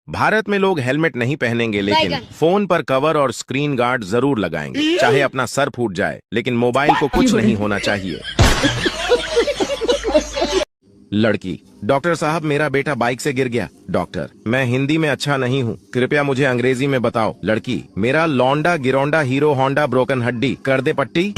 भारत में लोग हेलमेट नहीं पहनेंगे, लेकिन फोन पर कवर और स्क्रीन गार्ड जरूर लगाएंगे। चाहे अपना सर फूट जाए, लेकिन मोबाइल को कुछ नहीं होना चाहिए। लड़की, डॉक्टर साहब मेरा बेटा बाइक से गिर गया। डॉक्टर, मैं हिंदी में अच्छा नहीं हूँ, कृपया मुझे अंग्रेजी में बताओ। लड़की, मेरा लौंडा गिरौंडा हीरो होंडा ब्रोकन हड्डी, कर दे पट्टी।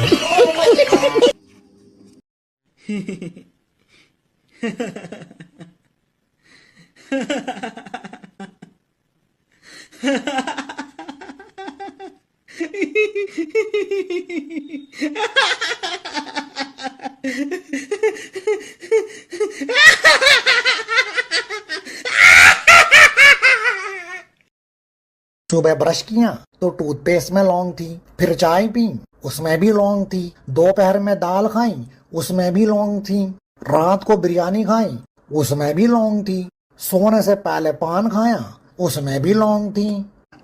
सुबह ब्रश किया तो टूथपेस्ट में लौंग थी, फिर चाय पी उसमें भी लौंग थी, दोपहर में दाल खाई उसमें भी लौंग थी, रात को बिरयानी खाई उसमें भी लौंग थी, सोने से पहले पान खाया उसमें भी लौंग थी।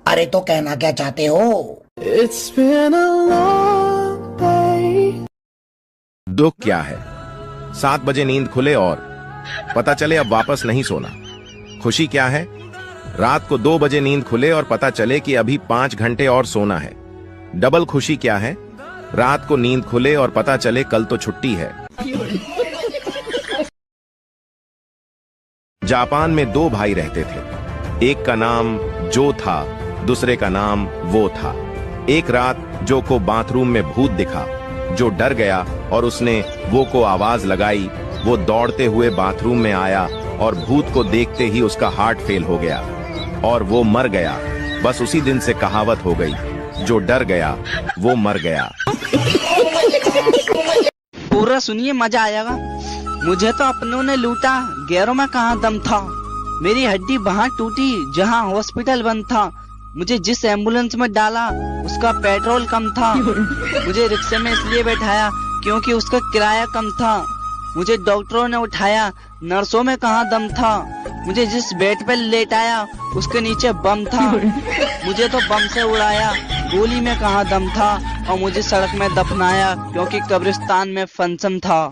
अरे तो कहना क्या चाहते हो? It's been a long day. दुख क्या है? 7 बजे नींद खुले और पता चले अब वापस नहीं सोना। खुशी क्या है? रात को 2 बजे नींद खुले और पता चले कि अभी 5 घंटे और सोना है। डबल खुशी क्या है? रात को नींद खुले और पता चले कल तो छुट्टी है। जापान में 2 भाई रहते थे। एक का नाम जो था, दूसरे का नाम वो था। एक रात जो को बाथरूम में भूत दिखा। जो डर गया और उसने वो को आवाज लगाई। वो दौड़ते हुए बाथरूम में आया और भूत को देखते ही उसका हार्ट फेल हो गया और वो मर गया। बस उसी दिन से कहावत हो गई, जो डर गया वो मर गया। पूरा सुनिए, मजा आएगा। मुझे तो अपनों ने लूटा, गैरों में कहाँ दम था। मेरी हड्डी वहाँ टूटी जहाँ हॉस्पिटल बंद था। मुझे जिस एम्बुलेंस में डाला उसका पेट्रोल कम था। मुझे रिक्शे में इसलिए बैठाया क्योंकि उसका किराया कम था। मुझे डॉक्टरों ने उठाया, नर्सों में कहाँ दम था। मुझे जिस बेड पे लेटाया उसके नीचे बम था। मुझे तो बम से उड़ाया, गोली में कहाँ दम था। और मुझे सड़क में दफनाया क्योंकि कब्रिस्तान में फंक्शन था।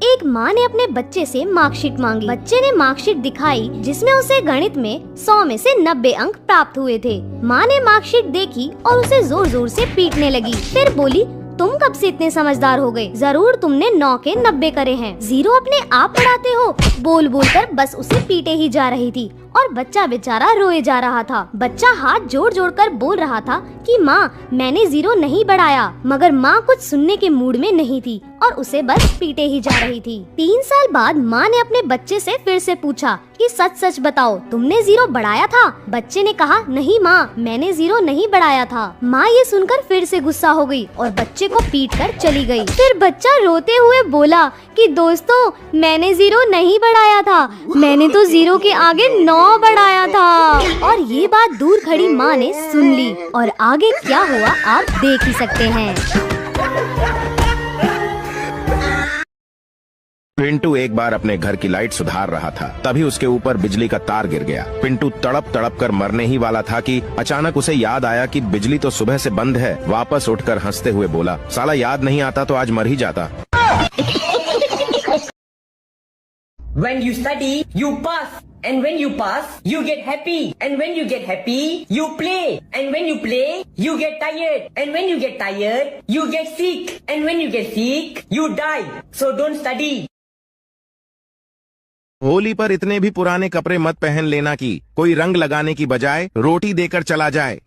एक माँ ने अपने बच्चे से मार्कशीट मांगी। बच्चे ने मार्कशीट दिखाई जिसमें उसे गणित में 100 में से 90 अंक प्राप्त हुए थे। माँ ने मार्कशीट देखी और उसे जोर जोर से पीटने लगी। फिर बोली, तुम कब से इतने समझदार हो गए? जरूर तुमने 9 के 90 करे हैं। 0 अपने आप पढ़ाते हो। बोल बोल कर बस उसे पीटे ही जा रही थी और बच्चा बेचारा रोए जा रहा था। बच्चा हाथ जोड़ जोड़ कर बोल रहा था कि माँ, मैंने 0 नहीं बढ़ाया। मगर माँ कुछ सुनने के मूड में नहीं थी और उसे बस पीटे ही जा रही थी। 3 साल बाद माँ ने अपने बच्चे से फिर से पूछा कि सच सच बताओ, तुमने 0 बढ़ाया था? बच्चे ने कहा, नहीं माँ, मैंने 0 नहीं बढ़ाया था। माँ ये सुनकर फिर से गुस्सा हो गई और बच्चे को पीट कर चली गई। फिर बच्चा रोते हुए बोला कि दोस्तों, मैंने 0 नहीं बढ़ाया था, मैंने तो 0 के आगे 9 बढ़ाया था। और ये बात दूर खड़ी माँ ने सुन ली और आगे क्या हुआ आप देख ही सकते हैं। पिंटू एक बार अपने घर की लाइट सुधार रहा था, तभी उसके ऊपर बिजली का तार गिर गया। पिंटू तड़प तड़प कर मरने ही वाला था कि अचानक उसे याद आया कि बिजली तो सुबह से बंद है। वापस उठकर हंसते हुए बोला, साला याद नहीं आता तो आज मर ही जाता। When you study, you pass. And when you pass, you get happy. And when you get happy, you play. And when you play, you get tired. And when you get tired, you get sick. And when you get sick, you die. So don't study. Holi पर इतने भी पुराने कपड़े मत पहन लेना कि कोई रंग लगाने की बजाय रोटी देकर चला जाए।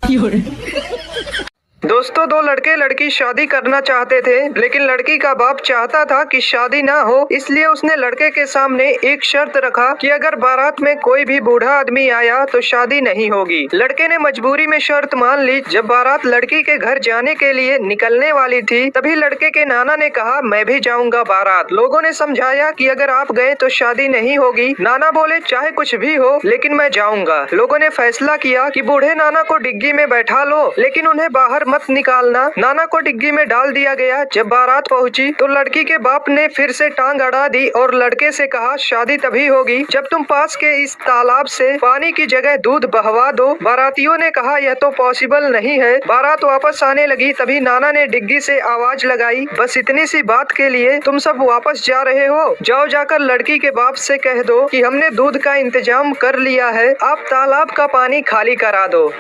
दोस्तों, 2 लड़के लड़की शादी करना चाहते थे, लेकिन लड़की का बाप चाहता था कि शादी ना हो। इसलिए उसने लड़के के सामने एक शर्त रखा कि अगर बारात में कोई भी बूढ़ा आदमी आया तो शादी नहीं होगी। लड़के ने मजबूरी में शर्त मान ली। जब बारात लड़की के घर जाने के लिए निकलने वाली थी, तभी लड़के के नाना ने कहा, मैं भी जाऊंगा बारात। लोगों ने समझाया कि अगर आप गए तो शादी नहीं होगी। नाना बोले, चाहे कुछ भी हो, लेकिन मैं जाऊंगा। लोगों ने फैसला किया कि बूढ़े नाना को डिग्गी में बैठा लो, लेकिन उन्हें बाहर मत मत निकालना। नाना को डिग्गी में डाल दिया गया। जब बारात पहुंची तो लड़की के बाप ने फिर से टांग अड़ा दी और लड़के से कहा, शादी तभी होगी जब तुम पास के इस तालाब से पानी की जगह दूध बहवा दो। बारातियों ने कहा, यह तो पॉसिबल नहीं है। बारात वापस आने लगी, तभी नाना ने डिग्गी से आवाज लगाई, बस इतनी सी बात के लिए तुम सब वापस जा रहे हो? जाओ, जाकर लड़की के बाप से कह दो कि हमने दूध का इंतजाम कर लिया है, आप तालाब का पानी खाली करा दो।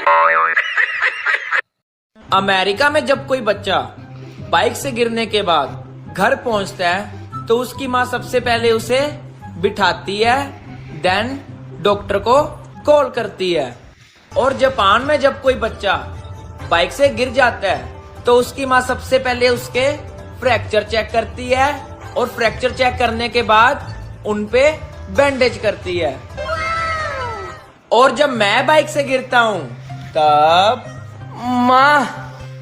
अमेरिका में जब कोई बच्चा बाइक से गिरने के बाद घर पहुंचता है तो उसकी माँ सबसे पहले उसे बिठाती है, देन डॉक्टर को कॉल करती है। और जापान में जब कोई बच्चा बाइक से गिर जाता है तो उसकी माँ सबसे पहले उसके फ्रैक्चर चेक करती है और फ्रैक्चर चेक करने के बाद उनपे बैंडेज करती है। और जब मैं बाइक से गिरता हूँ तब माँ,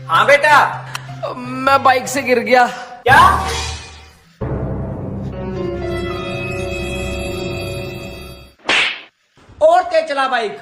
हाँ बेटा मैं बाइक से गिर गया। क्या? और तेज चला बाइक।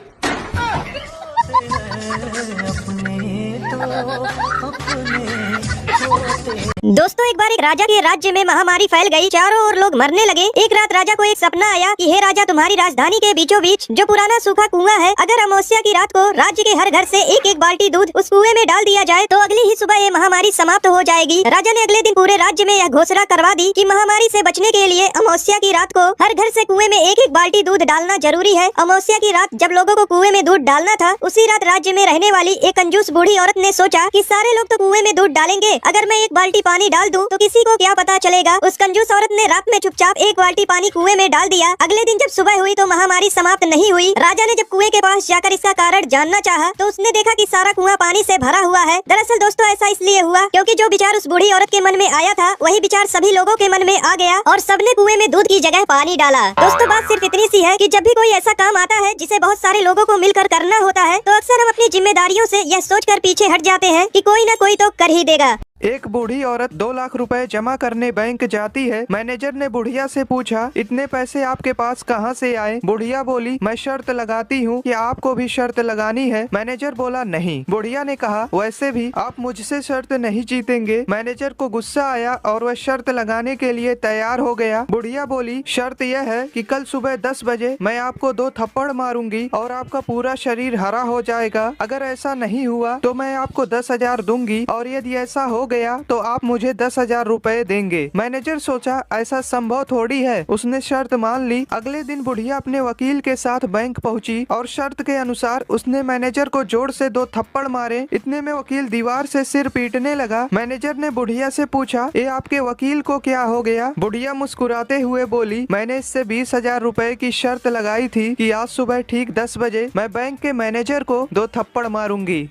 दोस्तों, एक बार एक राजा के राज्य में महामारी फैल गई। चारों ओर लोग मरने लगे। एक रात राजा को एक सपना आया कि हे राजा, तुम्हारी राजधानी के बीचों बीच जो पुराना सूखा कुआं है, अगर अमावस्या की रात को राज्य के हर घर से एक एक बाल्टी दूध उस कुएं में डाल दिया जाए तो अगली ही सुबह ये महामारी समाप्त हो जाएगी। राजा ने अगले दिन पूरे राज्य में यह घोषणा करवा दी कि महामारी से बचने के लिए अमावस्या की रात को हर घर से कुएं में एक एक बाल्टी दूध डालना जरूरी है। अमावस्या की रात जब लोगों को कुएं में दूध डालना था, उसी रात राज्य में रहने वाली एक कंजूस बूढ़ी औरत ने सोचा कि सारे लोग तो कुएं में दूध डालेंगे, अगर मैं एक बाल्टी पानी डाल दूं तो किसी को क्या पता चलेगा। उस कंजूस औरत ने रात में चुपचाप एक बाल्टी पानी कुएं में डाल दिया। अगले दिन जब सुबह हुई तो महामारी समाप्त नहीं हुई। राजा ने जब कुएं के पास जाकर इसका कारण जानना चाहा तो उसने देखा कि सारा कुआं पानी से भरा हुआ है। दरअसल दोस्तों, ऐसा इसलिए हुआ क्योंकि जो विचार उस बूढ़ी औरत के मन में आया था वही विचार सभी लोगों के मन में आ गया और सबने कुएं में दूध की जगह पानी डाला। दोस्तों, बात सिर्फ इतनी सी है कि जब भी कोई ऐसा काम आता है जिसे बहुत सारे लोगों को मिलकर करना होता है तो अक्सर हम अपनी जिम्मेदारियों से यह सोचकर पीछे हट जाते हैं कि कोई न कोई तो कर ही देगा। एक बूढ़ी औरत 2 लाख रुपए जमा करने बैंक जाती है। मैनेजर ने बुढ़िया से पूछा, इतने पैसे आपके पास कहाँ से आए? बुढ़िया बोली, मैं शर्त लगाती हूँ कि आपको भी शर्त लगानी है। मैनेजर बोला, नहीं। बुढ़िया ने कहा, वैसे भी आप मुझसे शर्त नहीं जीतेंगे। मैनेजर को गुस्सा आया और वह शर्त लगाने के लिए तैयार हो गया। बुढ़िया बोली, शर्त यह है कि कल सुबह 10 बजे मैं आपको 2 थप्पड़ मारूंगी और आपका पूरा शरीर हरा हो जाएगा। अगर ऐसा नहीं हुआ तो मैं आपको 10,000 दूंगी और यदि ऐसा हो गया तो आप मुझे 10,000 रुपए देंगे। मैनेजर सोचा, ऐसा संभव थोड़ी है। उसने शर्त मान ली। अगले दिन बुढ़िया अपने वकील के साथ बैंक पहुंची और शर्त के अनुसार उसने मैनेजर को जोर से 2 थप्पड़ मारे। इतने में वकील दीवार से सिर पीटने लगा। मैनेजर ने बुढ़िया से पूछा, ये आपके वकील को क्या हो गया? बुढ़िया मुस्कुराते हुए बोली, मैंने इससे 20,000 रुपए की शर्त लगाई थी कि आज सुबह ठीक 10 बजे मैं बैंक के मैनेजर को 2 थप्पड़ मारूंगी।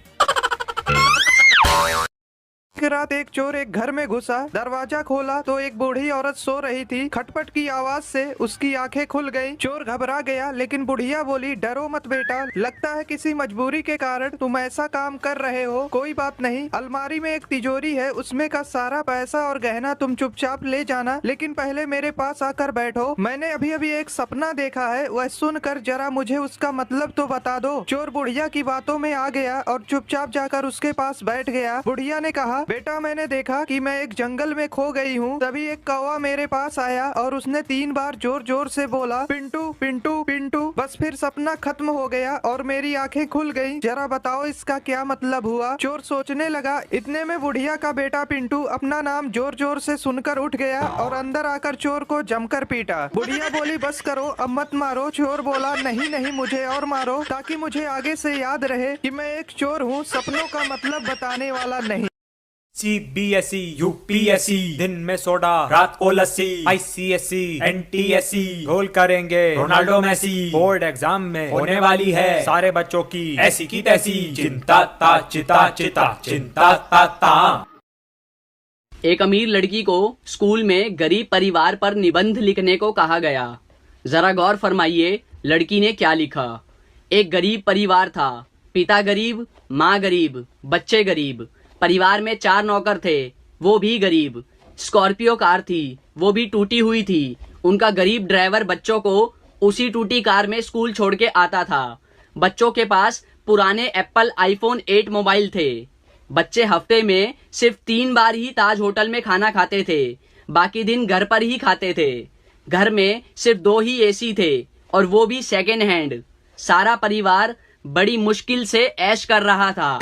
एक रात एक चोर एक घर में घुसा। दरवाजा खोला तो एक बूढ़ी औरत सो रही थी। खटपट की आवाज से उसकी आंखें खुल गईं। चोर घबरा गया, लेकिन बुढ़िया बोली, डरो मत बेटा, लगता है किसी मजबूरी के कारण तुम ऐसा काम कर रहे हो। कोई बात नहीं, अलमारी में एक तिजोरी है, उसमें का सारा पैसा और गहना तुम चुपचाप ले जाना, लेकिन पहले मेरे पास आकर बैठो। मैंने अभी अभी एक सपना देखा है, वह सुनकर जरा मुझे उसका मतलब तो बता दो। चोर बुढ़िया की बातों में आ गया और चुपचाप जाकर उसके पास बैठ गया। बुढ़िया ने कहा, बेटा मैंने देखा कि मैं एक जंगल में खो गई हूँ। तभी एक कौवा मेरे पास आया और उसने 3 बार जोर जोर से बोला, पिंटू पिंटू पिंटू। बस फिर सपना खत्म हो गया और मेरी आंखें खुल गईं। जरा बताओ इसका क्या मतलब हुआ? चोर सोचने लगा। इतने में बुढ़िया का बेटा पिंटू अपना नाम जोर जोर से सुनकर उठ गया और अंदर आकर चोर को जमकर पीटा। बुढ़िया बोली, बस करो, अब मत मारो। चोर बोला, नहीं नहीं, मुझे और मारो ताकि मुझे आगे से याद रहे कि मैं एक चोर हूँ, सपनों का मतलब बताने वाला नहीं। CBSE, UPSC, दिन में सोडा रात को लस्सी, ICSE, NTSE गोल करेंगे रोनाल्डो मेसी। बोर्ड एग्जाम में होने वाली है सारे बच्चों की ऐसी की तैसी। चिंता ता चिता चिता चिंता ता ता। एक अमीर लड़की को स्कूल में गरीब परिवार पर निबंध लिखने को कहा गया। जरा गौर फरमाइए लड़की ने क्या लिखा। एक गरीब परिवार था, पिता गरीब, माँ गरीब, बच्चे गरीब। परिवार में 4 नौकर थे, वो भी गरीब। स्कॉर्पियो कार थी, वो भी टूटी हुई थी। उनका गरीब ड्राइवर बच्चों को उसी टूटी कार में स्कूल छोड़ के आता था। बच्चों के पास पुराने एप्पल iPhone 8 मोबाइल थे। बच्चे हफ्ते में सिर्फ 3 बार ही ताज होटल में खाना खाते थे, बाकी दिन घर पर ही खाते थे। घर में सिर्फ 2 ही एसी थे और वो भी सेकेंड हैंड। सारा परिवार बड़ी मुश्किल से ऐश कर रहा था।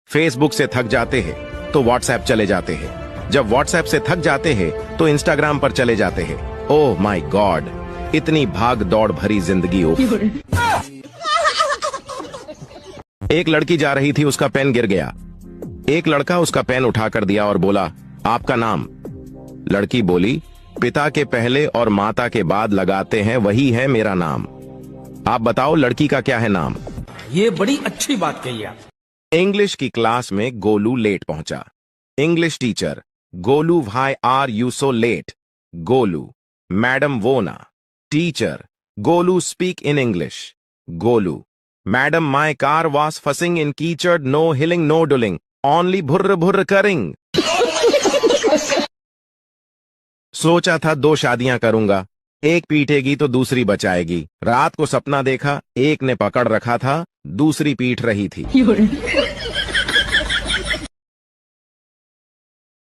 फेसबुक से थक जाते हैं तो व्हाट्सएप चले जाते हैं, जब व्हाट्सएप से थक जाते हैं तो इंस्टाग्राम पर चले जाते हैं। ओह माय गॉड, इतनी भाग दौड़ भरी जिंदगी। एक लड़की जा रही थी, उसका पेन गिर गया। एक लड़का उसका पेन उठाकर दिया और बोला, आपका नाम? लड़की बोली, पिता के पहले और माता के बाद लगाते हैं वही है मेरा नाम। आप बताओ लड़की का क्या है नाम? ये बड़ी अच्छी बात कही आप। इंग्लिश की क्लास में गोलू लेट पहुंचा। English teacher, Golu why are you so late? Golu, madam वो ना। Teacher, Golu speak in English. Golu, madam my car was फसिंग इन कीचड़, नो हिलिंग नो डुलिंग, ओनली भुर्र भुर्र करिंग। सोचा था 2 शादियां करूंगा, एक पीटेगी तो दूसरी बचाएगी। रात को सपना देखा, एक ने पकड़ रखा था, दूसरी पीट रही थी।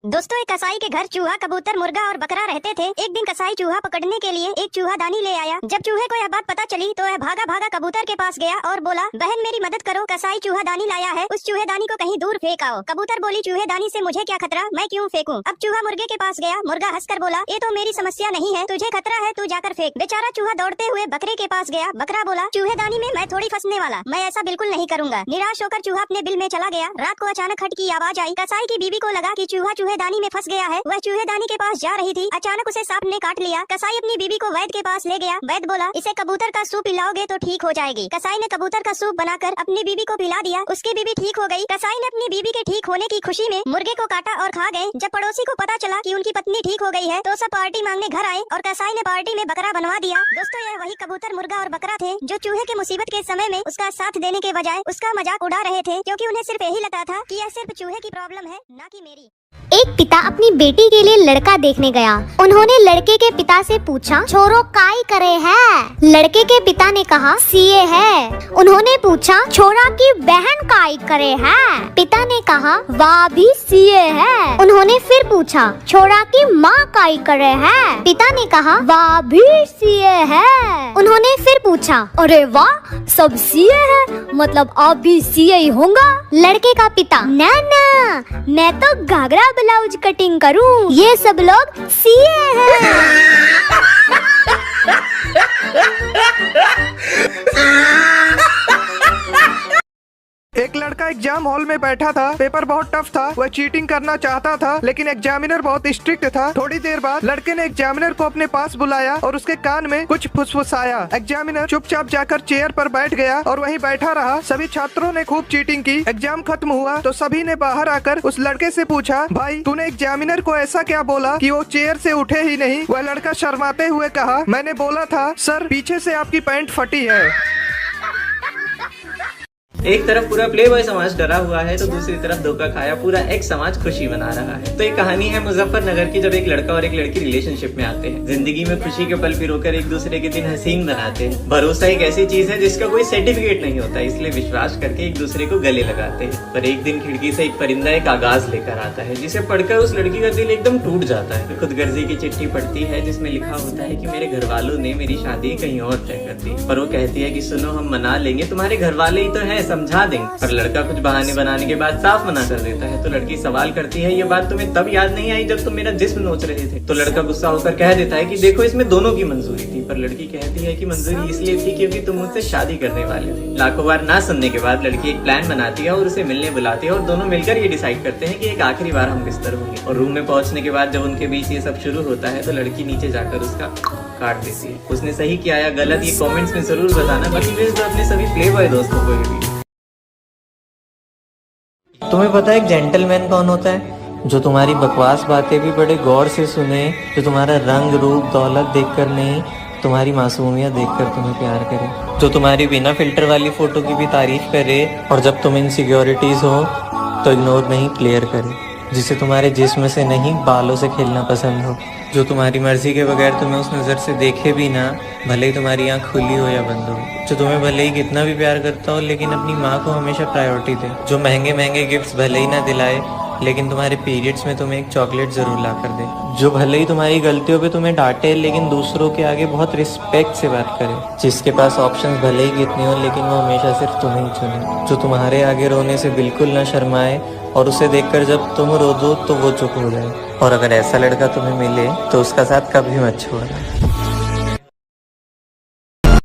दोस्तों, एक कसाई के घर चूहा, कबूतर, मुर्गा और बकरा रहते थे। एक दिन कसाई चूहा पकड़ने के लिए एक चूहादानी ले आया। जब चूहे को यह बात पता चली तो वह भागा भागा कबूतर के पास गया और बोला, बहन मेरी मदद करो, कसाई चूहादानी लाया है, उस चूहेदानी को कहीं दूर फेंक आओ। कबूतर बोली, चूहेदानी से मुझे क्या खतरा, मैं क्यों फेंकूं? अब चूहा मुर्गे के पास गया। मुर्गा हंसकर बोला, ये तो मेरी समस्या नहीं है, तुझे खतरा है, तू जाकर फेंक। बेचारा चूहा दौड़ते हुए बकरे के पास गया। बकरा बोला, चूहेदानी में मैं थोड़ी फंसने वाला, मैं ऐसा बिल्कुल नहीं करूंगा। निराश होकर चूहा अपने बिल में चला गया। रात को अचानक खट की आवाज आई। कसाई की बीवी को लगा कि चूहा चूहेदानी में फंस गया है। वह चूहेदानी के पास जा रही थी, अचानक उसे सांप ने काट लिया। कसाई अपनी बीवी को वैद्य के पास ले गया। वैद्य बोला, इसे कबूतर का सूप पिलाओगे तो ठीक हो जाएगी। कसाई ने कबूतर का सूप बनाकर अपनी बीवी को पिला दिया। उसकी बीवी ठीक हो गई। कसाई ने अपनी बीवी के ठीक होने की खुशी में मुर्गे को काटा और खा गए। जब पड़ोसी को पता चला कि उनकी पत्नी ठीक हो गई है तो सब पार्टी मांगने घर आए और कसाई ने पार्टी में बकरा बनवा दिया। दोस्तों, यह वही कबूतर, मुर्गा और बकरा थे जो चूहे के मुसीबत के समय में उसका साथ देने के बजाय उसका मजाक उड़ा रहे थे, क्योंकि उन्हें सिर्फ यही लगता था कि यह सिर्फ चूहे की प्रॉब्लम है, न कि मेरी। एक पिता अपनी बेटी के लिए लड़का देखने गया। उन्होंने लड़के के पिता से पूछा, छोरो काई करे है? लड़के के पिता ने कहा, सीए है। उन्होंने पूछा, छोरा की बहन काई करे है? पिता ने कहा, वाह भी सीए है। उन्होंने फिर पूछा, छोरा की माँ काई करे है? पिता ने कहा, वाह भी सीए है। उन्होंने फिर पूछा, अरे वाह, सब सीए है, मतलब आप भी सीए ही होगा? लड़के का पिता, ना ना, मैं तो घाघरा ब्लाउज कटिंग करूं, ये सब लोग सीए हैं। एक लड़का एग्जाम हॉल में बैठा था। पेपर बहुत टफ था। वह चीटिंग करना चाहता था, लेकिन एग्जामिनर बहुत स्ट्रिक्ट था। थोड़ी देर बाद लड़के ने एग्जामिनर को अपने पास बुलाया और उसके कान में कुछ फुसफुसाया। एग्जामिनर चुपचाप जाकर चेयर पर बैठ गया और वहीं बैठा रहा। सभी छात्रों ने खूब चीटिंग की। एग्जाम खत्म हुआ तो सभी ने बाहर आकर उस लड़के से पूछा, भाई तूने एग्जामिनर को ऐसा क्या बोला कि वो चेयर से उठे ही नहीं? वह लड़का शर्माते हुए कहा, मैंने बोला था सर, पीछे से आपकी पैंट फटी है। एक तरफ पूरा प्ले बॉय समाज डरा हुआ है तो दूसरी तरफ धोखा खाया पूरा एक समाज खुशी मना रहा है। तो एक कहानी है मुजफ्फरनगर की, जब एक लड़का और एक लड़की रिलेशनशिप में आते हैं। जिंदगी में खुशी के पल पिरोकर एक दूसरे के दिन हसीन बनाते हैं। भरोसा एक ऐसी चीज है जिसका कोई सर्टिफिकेट नहीं होता, इसलिए विश्वास करके एक दूसरे को गले लगाते हैं। पर एक दिन खिड़की से एक परिंदा एक आगाज लेकर आता है, जिसे पढ़कर उस लड़की का दिल एकदम टूट जाता है। खुदगर्जी की चिट्ठी पढ़ती है जिसमें लिखा होता है कि मेरे घर वालों ने मेरी शादी कहीं और तय कर दी। पर वो कहती है कि सुनो, हम मना लेंगे, तुम्हारे घर वाले ही तो है, समझा देंगे। पर लड़का कुछ बहाने बनाने के बाद साफ मना कर देता है। तो लड़की सवाल करती है, ये बात तुम्हें तब याद नहीं आई जब तुम मेरा जिस्म नोच रहे थे? तो लड़का गुस्सा होकर कह देता है कि देखो, इसमें दोनों की मंजूरी थी। पर लड़की कहती है कि मंजूरी इसलिए थी क्योंकि तुम मुझसे शादी करने वाले थे। लाखों बार ना सुनने के बाद लड़की एक प्लान बनाती है और उसे मिलने बुलाती है और दोनों मिलकर ये डिसाइड करते हैं कि एक आखिरी बार हम बिस्तर होंगे। और रूम में पहुंचने के बाद जब उनके बीच ये सब शुरू होता है तो लड़की नीचे जाकर उसका काट देती है। उसने सही किया या गलत ये कमेंट्स में जरूर बताना। बाकी भेज दो अपने सभी प्ले बॉय दोस्तों को ये भी। तुम्हें पता है एक जेंटलमैन कौन होता है? जो तुम्हारी बकवास बातें भी बड़े गौर से सुने, जो तुम्हारा रंग रूप दौलत देखकर नहीं, तुम्हारी मासूमियत देखकर तुम्हें प्यार करे, जो तुम्हारी बिना फिल्टर वाली फोटो की भी तारीफ करे और जब तुम इनसिक्योरिटीज हो तो इग्नोर नहीं क्लियर करे, जिसे तुम्हारे जिस्म से नहीं बालों से खेलना पसंद हो। जो तुम्हारी मर्जी के बगैर तुम्हें उस नजर से देखे भी ना, भले ही तुम्हारी आंख खुली हो या बंद हो। जो तुम्हें भले ही कितना भी प्यार करता हो लेकिन अपनी माँ को हमेशा प्रायोरिटी दे। जो महंगे महंगे गिफ्ट्स भले ही ना दिलाए लेकिन तुम्हारे पीरियड्स में तुम्हें एक चॉकलेट जरूर ला कर दे। जो भले ही तुम्हारी गलतियों पे तुम्हें डांटे लेकिन दूसरों के आगे बहुत रिस्पेक्ट से बात करे। जिसके पास ऑप्शंस भले ही कितने हो लेकिन वो हमेशा सिर्फ तुम्हें ही चुने। जो तुम्हारे आगे रोने से बिल्कुल ना शर्माए और उसे देखकर जब तुम रो दो तो वो चुप हो जाए। और अगर ऐसा लड़का तुम्हें मिले तो उसका साथ कभी मत छोड़ना।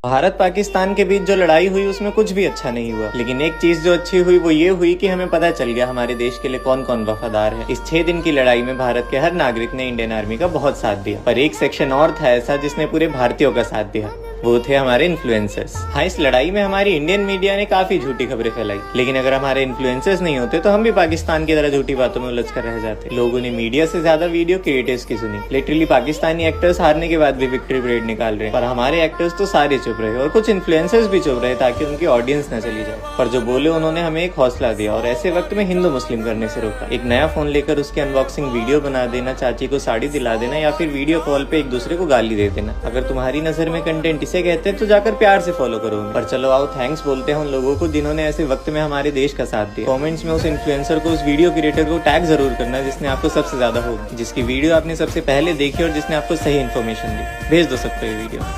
भारत पाकिस्तान के बीच जो लड़ाई हुई उसमें कुछ भी अच्छा नहीं हुआ, लेकिन एक चीज जो अच्छी हुई वो ये हुई कि हमें पता चल गया हमारे देश के लिए कौन कौन वफादार है। इस 6 दिन की लड़ाई में भारत के हर नागरिक ने इंडियन आर्मी का बहुत साथ दिया, पर एक सेक्शन और था ऐसा जिसने पूरे भारतीयों का साथ दिया, वो थे हमारे इन्फ्लुएंसर्स। हाँ, इस लड़ाई में हमारी इंडियन मीडिया ने काफी झूठी खबरें फैलाई, लेकिन अगर हमारे इन्फ्लुएंसर्स नहीं होते तो हम भी पाकिस्तान की तरह झूठी बातों में उलझ कर रह जाते। लोगों ने मीडिया से ज्यादा वीडियो क्रिएटर्स की सुनी। लिटरली पाकिस्तानी एक्टर्स हारने के बाद भी विक्ट्री परेड निकाल रहे हैं, पर हमारे एक्टर्स तो सारे चुप रहे और कुछ इन्फ्लुएंसर्स भी चुप रहे ताकि उनकी ऑडियंस न चली जाए। पर जो बोले उन्होंने हमें एक हौसला दिया और ऐसे वक्त में हिंदू मुस्लिम करने से रोका। एक नया फोन लेकर उसकी अनबॉक्सिंग वीडियो बना देना, चाची को साड़ी दिला देना या फिर वीडियो कॉल पे एक दूसरे को गाली दे देना। अगर तुम्हारी नजर में कंटेंट इसे कहते हैं तो जाकर प्यार से फॉलो करो। पर चलो आओ थैंक्स बोलते हैं उन लोगों को जिन्होंने ऐसे वक्त में हमारे देश का साथ दिया। कमेंट्स में उस इन्फ्लुएंसर को, उस वीडियो क्रिएटर को टैग जरूर करना जिसने आपको सबसे ज्यादा होगी, जिसकी वीडियो आपने सबसे पहले देखी और जिसने आपको सही इन्फॉर्मेशन दी। भेज दो सबको ये वीडियो।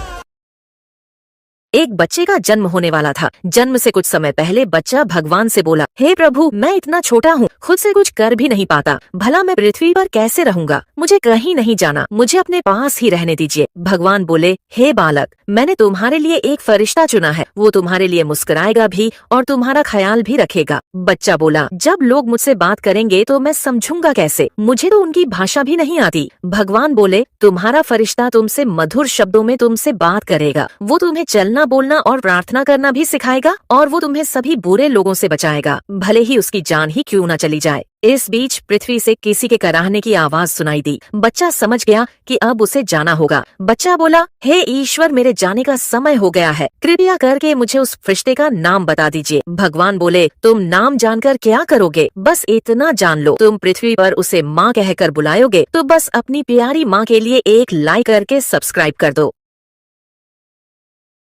एक बच्चे का जन्म होने वाला था। जन्म से कुछ समय पहले बच्चा भगवान से बोला, हे प्रभु, मैं इतना छोटा हूँ, खुद से कुछ कर भी नहीं पाता, भला मैं पृथ्वी पर कैसे रहूंगा? मुझे कहीं नहीं जाना, मुझे अपने पास ही रहने दीजिए। भगवान बोले, हे बालक, मैंने तुम्हारे लिए एक फरिश्ता चुना है, वो तुम्हारे लिए मुस्कुराएगा भी और तुम्हारा ख्याल भी रखेगा। बच्चा बोला, जब लोग मुझसे बात करेंगे तो मैं समझूंगा कैसे? मुझे तो उनकी भाषा भी नहीं आती। भगवान बोले, तुम्हारा फरिश्ता तुमसे मधुर शब्दों में तुमसे बात करेगा, वो तुम्हें चलना, बोलना और प्रार्थना करना भी सिखाएगा और वो तुम्हें सभी बुरे लोगों से बचाएगा, भले ही उसकी जान ही क्यों न चली जाए। इस बीच पृथ्वी से किसी के कराहने की आवाज सुनाई दी। बच्चा समझ गया कि अब उसे जाना होगा। बच्चा बोला, हे ईश्वर, मेरे जाने का समय हो गया है, कृपया करके मुझे उस फरिश्ते का नाम बता दीजिए। भगवान बोले, तुम नाम जानकर क्या करोगे? बस इतना जान लो, तुम पृथ्वी पर उसे माँ कहकर बुलाओगे तो बस अपनी प्यारी माँ के लिए एक लाइक करके सब्सक्राइब कर दो।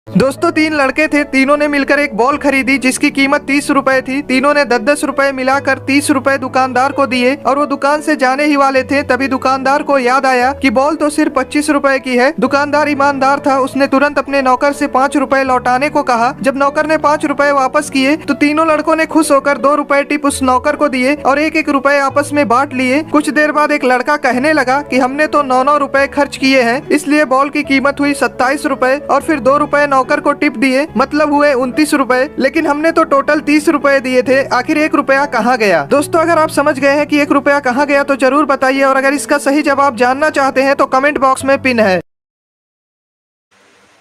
दोस्तों 3 लड़के थे, तीनों ने मिलकर एक बॉल खरीदी जिसकी कीमत 30 रुपए थी। तीनों ने 10-10 रुपए मिलाकर 30 रुपए दुकानदार को दिए और वो दुकान से जाने ही वाले थे, तभी दुकानदार को याद आया कि बॉल तो सिर्फ 25 रुपए की है। दुकानदार ईमानदार था, उसने तुरंत अपने नौकर से 5 रुपए लौटाने को कहा। जब नौकर ने 5 रुपए वापस किए तो तीनों लड़कों ने खुश होकर 2 रुपए टिप उस नौकर को दिए और 1-1 रुपए आपस में बांट लिए। कुछ देर बाद एक लड़का कहने लगा कि हमने तो 9-9 रुपए खर्च किए हैं, इसलिए बॉल की कीमत हुई 27 रुपए और फिर 2 रुपए नौकर को टिप दिए, मतलब हुए 29 रुपए, लेकिन हमने तो टोटल 30 रुपए दिए थे। आखिर 1 रुपया कहाँ गया? दोस्तों अगर आप समझ गए हैं कि 1 रुपया कहाँ गया तो जरूर बताइए, और अगर इसका सही जवाब जानना चाहते हैं तो कमेंट बॉक्स में पिन है।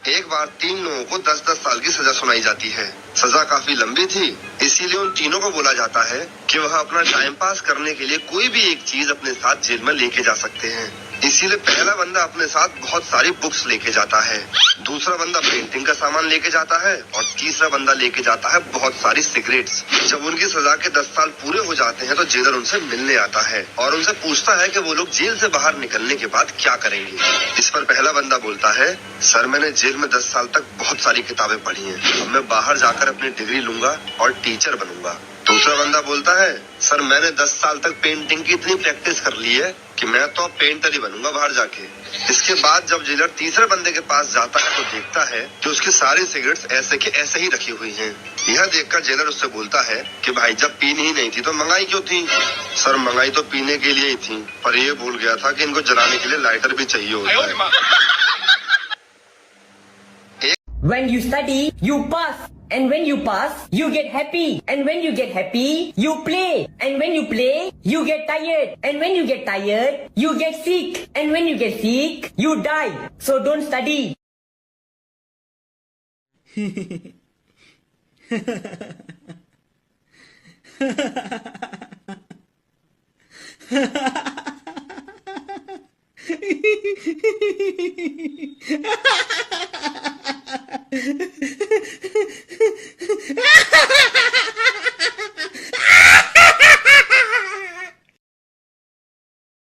एक बार 3 लोगों को 10-10 साल की सजा सुनाई जाती है। सजा काफी लंबी थी, इसीलिए उन तीनों को बोला जाता है कि वह अपना टाइम पास करने के लिए कोई भी एक चीज अपने साथ जेल में लेके जा सकते हैं। इसीलिए पहला बंदा अपने साथ बहुत सारी बुक्स लेके जाता है, दूसरा बंदा पेंटिंग का सामान लेके जाता है और तीसरा बंदा लेके जाता है बहुत सारी सिगरेट्स। जब उनकी सजा के 10 साल पूरे हो जाते हैं तो जेलर उनसे मिलने आता है और उनसे पूछता है कि वो लोग जेल से बाहर निकलने के बाद क्या करेंगे। इस पर पहला बंदा बोलता है, सर मैंने जेल में 10 साल तक बहुत सारी किताबें पढ़ी हैं, अब मैं बाहर जाकर अपनी डिग्री लूंगा और टीचर बनूंगा। दूसरा बंदा बोलता है, सर मैंने 10 साल तक पेंटिंग की इतनी प्रैक्टिस कर ली है कि मैं तो अब पेंटर ही बनूंगा बाहर जाके। इसके बाद जब जेलर तीसरे बंदे के पास जाता है तो देखता है कि उसकी सारी सिगरेट्स ऐसे के ऐसे ही रखी हुई हैं। यह देखकर जेलर उससे बोलता है कि भाई जब पीनी ही नहीं थी तो मंगाई क्यों थी? सर मंगाई तो पीने के लिए ही थी, पर ये भूल गया था कि इनको जलाने के लिए लाइटर भी चाहिए होता है। When you study, you pass. And when you pass, you get happy. And when you get happy, you play. And when you play, you get tired. And when you get tired, you get sick. And when you get sick, you die. So don't study.